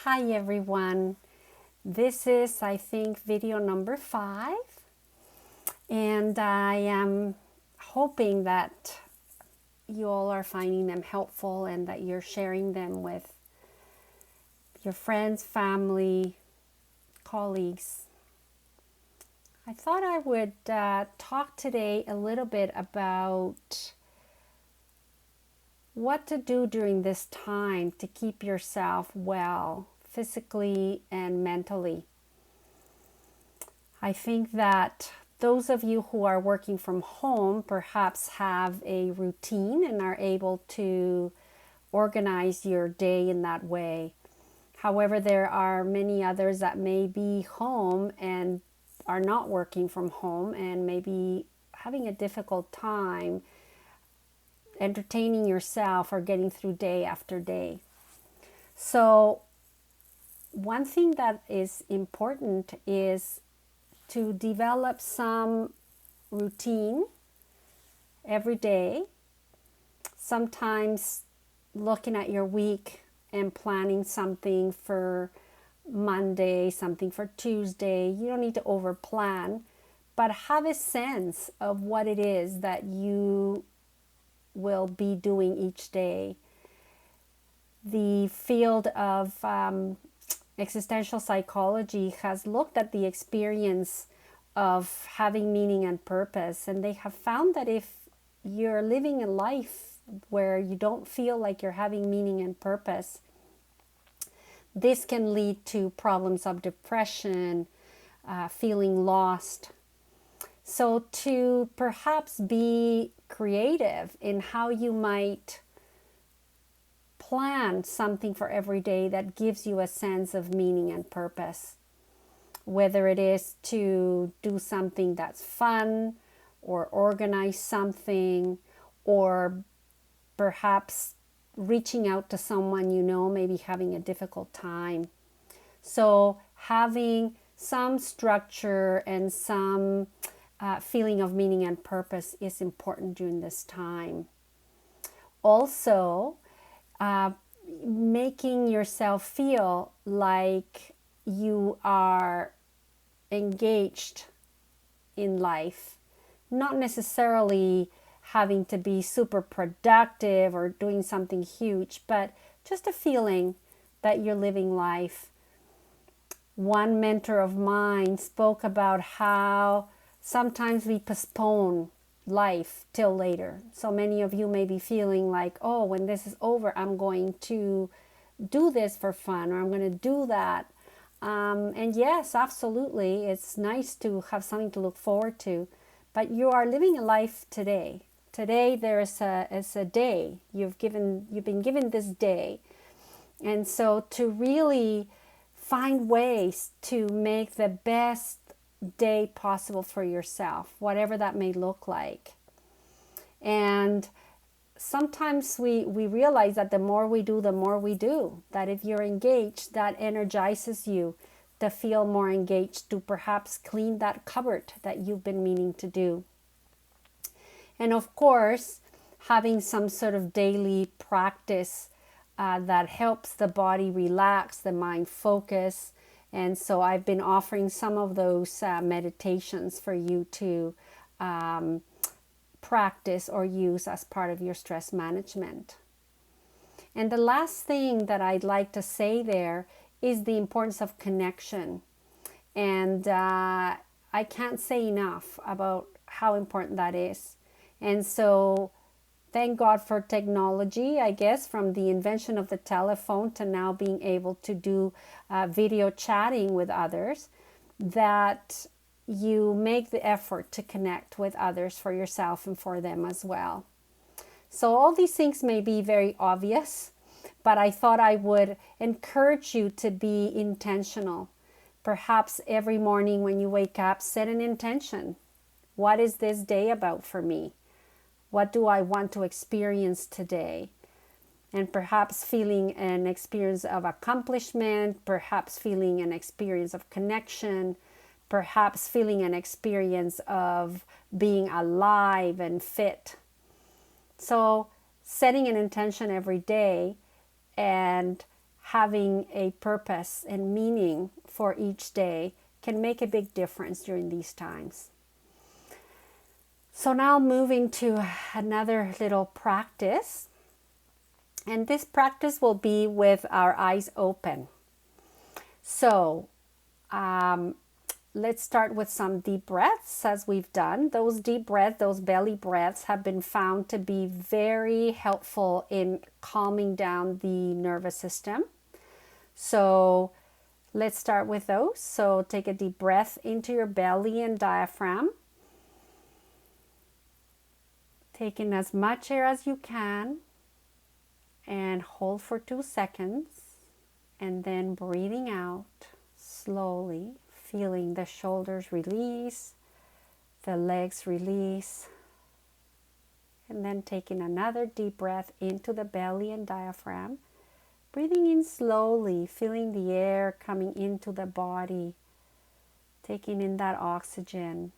Hi everyone. This is, I think, video number 5, and I am hoping that you all are finding them helpful and that you're sharing them with your friends, family, colleagues. I thought I would talk today a little bit about what to do during this time to keep yourself well, physically and mentally. I think that those of you who are working from home perhaps have a routine and are able to organize your day in that way. However, there are many others that may be home and are not working from home and may be having a difficult time entertaining yourself or getting through day after day. So one thing that is important is to develop some routine every day. Sometimes looking at your week and planning something for Monday, something for Tuesday. You don't need to over plan, but have a sense of what it is that you will be doing each day. The field of existential psychology has looked at the experience of having meaning and purpose, and they have found that if you're living a life where you don't feel like you're having meaning and purpose, this can lead to problems of depression, feeling lost. So to perhaps be creative in how you might plan something for every day that gives you a sense of meaning and purpose. Whether it is to do something that's fun or organize something, or perhaps reaching out to someone you know may be having a difficult time. So having some structure and some feeling of meaning and purpose is important during this time. Also, making yourself feel like you are engaged in life, not necessarily having to be super productive or doing something huge, but just a feeling that you're living life. One mentor of mine spoke about how sometimes we postpone life till later. So many of you may be feeling like, oh, when this is over, I'm going to do this for fun, or I'm going to do that. And yes, absolutely, it's nice to have something to look forward to, but you are living a life today. Today there is a day you've been given this day, and so to really find ways to make the best day possible for yourself, whatever that may look like. And sometimes we realize that the more we do, the more we do. That if you're engaged, that energizes you to feel more engaged, to perhaps clean that cupboard that you've been meaning to do. And of course, having some sort of daily practice that helps the body relax, the mind focus. And so I've been offering some of those meditations for you to practice or use as part of your stress management. And the last thing that I'd like to say there is the importance of connection. And I can't say enough about how important that is. And so thank God for technology, I guess, from the invention of the telephone to now being able to do video chatting with others, that you make the effort to connect with others for yourself and for them as well. So all these things may be very obvious, but I thought I would encourage you to be intentional. Perhaps every morning when you wake up, set an intention. What is this day about for me? What do I want to experience today? And perhaps feeling an experience of accomplishment, perhaps feeling an experience of connection, perhaps feeling an experience of being alive and fit. So setting an intention every day and having a purpose and meaning for each day can make a big difference during these times. So now moving to another little practice. And this practice will be with our eyes open. So let's start with some deep breaths as we've done. Those deep breaths, those belly breaths have been found to be very helpful in calming down the nervous system. So let's start with those. So take a deep breath into your belly and diaphragm. Taking as much air as you can and hold for 2 seconds, and then breathing out slowly, feeling the shoulders release, the legs release, and then taking another deep breath into the belly and diaphragm, breathing in slowly, feeling the air coming into the body, taking in that oxygen,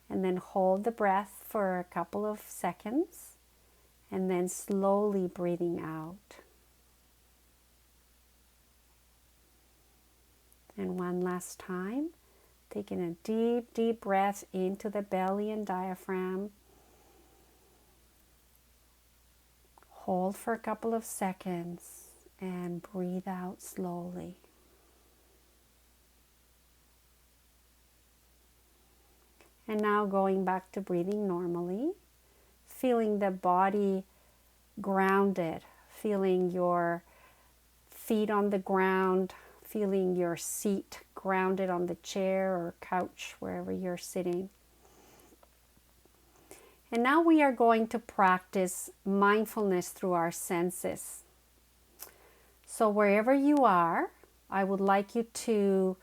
and then hold the breath for a couple of seconds, and then slowly breathing out. And one last time, taking a deep, deep breath into the belly and diaphragm. Hold for a couple of seconds and breathe out slowly. And now going back to breathing normally, feeling the body grounded, feeling your feet on the ground, feeling your seat grounded on the chair or couch, wherever you're sitting. And now we are going to practice mindfulness through our senses. So wherever you are, I would like you to,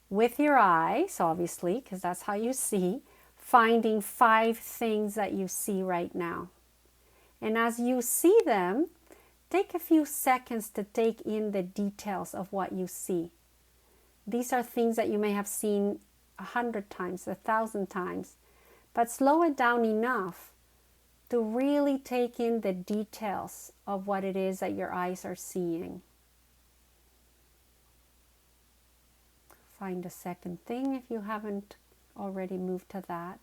with your eyes, obviously, because that's how you see, finding 5 things that you see right now. And as you see them, take a few seconds to take in the details of what you see. These are things that you may have seen 100 times, 1,000 times, but slow it down enough to really take in the details of what it is that your eyes are seeing. Find a second thing if you haven't already moved to that.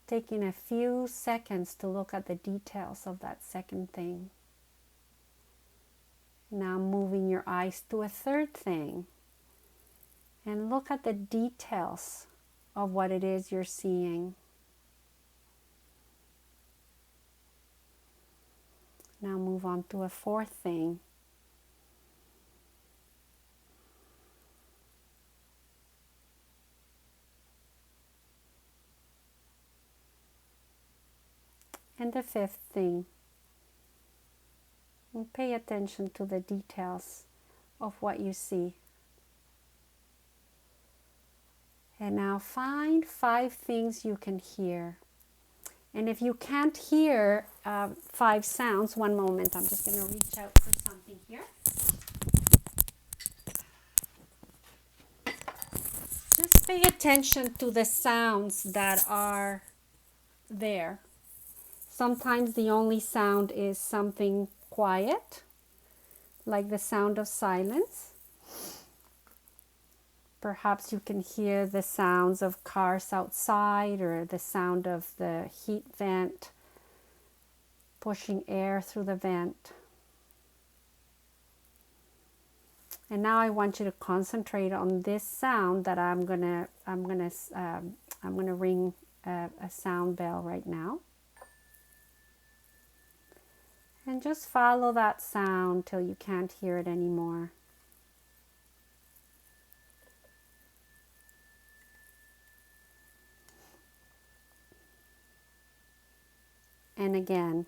Taking a few seconds to look at the details of that second thing. Now moving your eyes to a third thing and look at the details of what it is you're seeing. Now move on to a fourth thing. And the fifth thing. And pay attention to the details of what you see. And now find 5 things you can hear. And if you can't hear 5 sounds, one moment, I'm just going to reach out for something here. Just pay attention to the sounds that are there. Sometimes the only sound is something quiet, like the sound of silence. Perhaps you can hear the sounds of cars outside or the sound of the heat vent pushing air through the vent. And now I want you to concentrate on this sound that I'm gonna ring a sound bell right now. And just follow that sound till you can't hear it anymore. And again.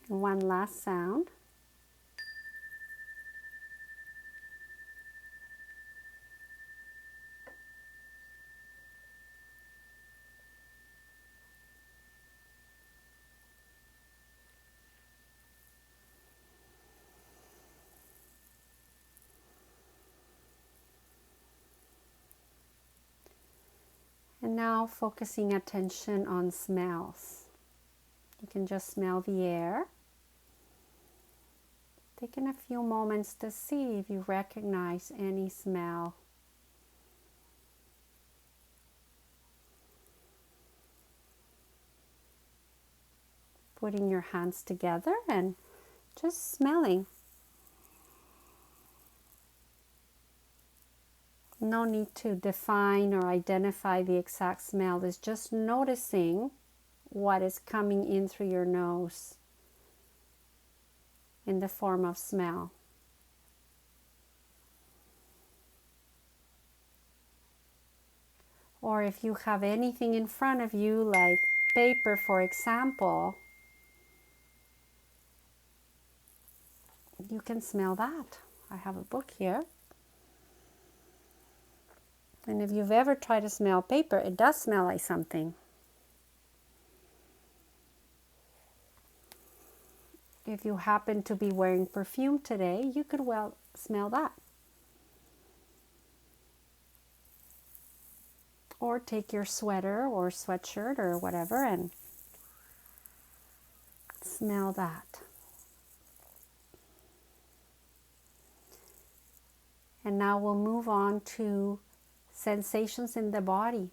And one last sound. And now focusing attention on smells. You can just smell the air. Taking a few moments to see if you recognize any smell. Putting your hands together and just smelling. No need to define or identify the exact smell. It's just noticing what is coming in through your nose in the form of smell. Or if you have anything in front of you, like paper, for example, you can smell that. I have a book here. And if you've ever tried to smell paper, it does smell like something. If you happen to be wearing perfume today, you could well smell that. Or take your sweater or sweatshirt or whatever and smell that. And now we'll move on to sensations in the body.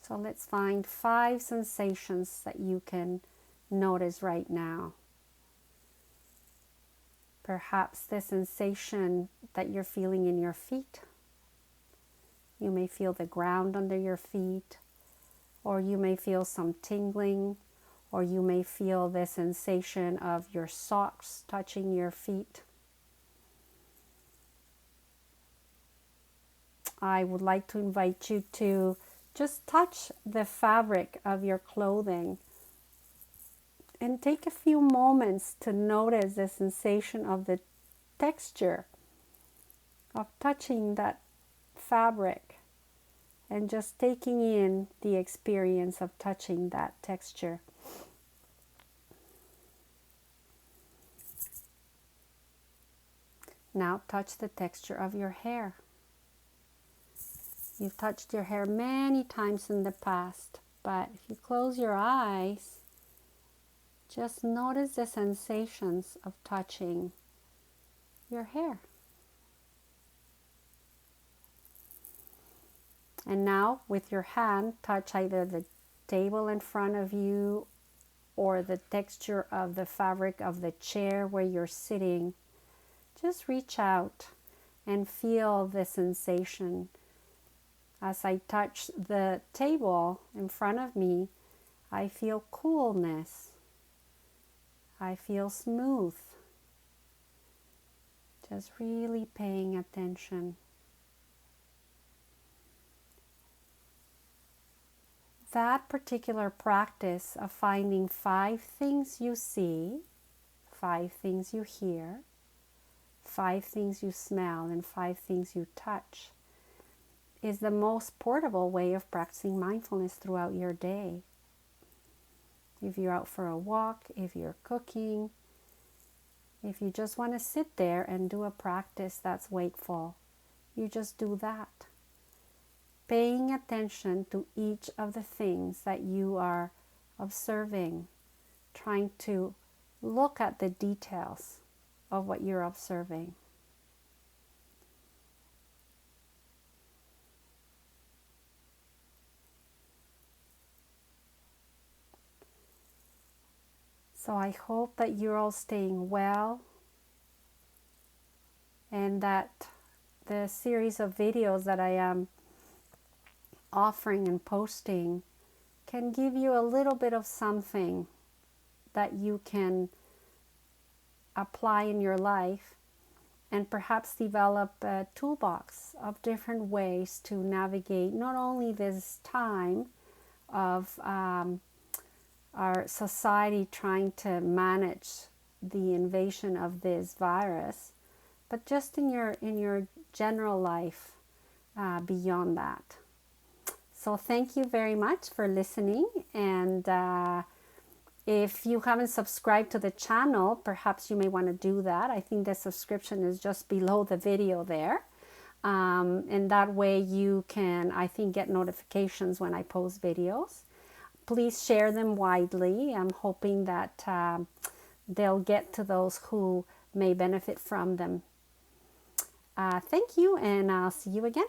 So let's find 5 sensations that you can notice right now. Perhaps the sensation that you're feeling in your feet. You may feel the ground under your feet, or you may feel some tingling, or you may feel the sensation of your socks touching your feet. I would like to invite you to just touch the fabric of your clothing and take a few moments to notice the sensation of the texture of touching that fabric and just taking in the experience of touching that texture. Now touch the texture of your hair. You've touched your hair many times in the past, but if you close your eyes, just notice the sensations of touching your hair. And now with your hand, touch either the table in front of you or the texture of the fabric of the chair where you're sitting. Just reach out and feel the sensation. As I touch the table in front of me, I feel coolness. I feel smooth. Just really paying attention. That particular practice of finding 5 things you see, 5 things you hear, 5 things you smell, and 5 things you touch is the most portable way of practicing mindfulness throughout your day. If you're out for a walk, if you're cooking, if you just want to sit there and do a practice that's wakeful, you just do that. Paying attention to each of the things that you are observing, trying to look at the details of what you're observing. So I hope that you're all staying well and that the series of videos that I am offering and posting can give you a little bit of something that you can apply in your life and perhaps develop a toolbox of different ways to navigate not only this time of our society trying to manage the invasion of this virus, but just in your general life beyond that. So thank you very much for listening, and if you haven't subscribed to the channel, perhaps you may want to do that. I think the subscription is just below the video there. And that way you can, I think, get notifications when I post videos. Please share them widely. I'm hoping that they'll get to those who may benefit from them. Thank you, and I'll see you again.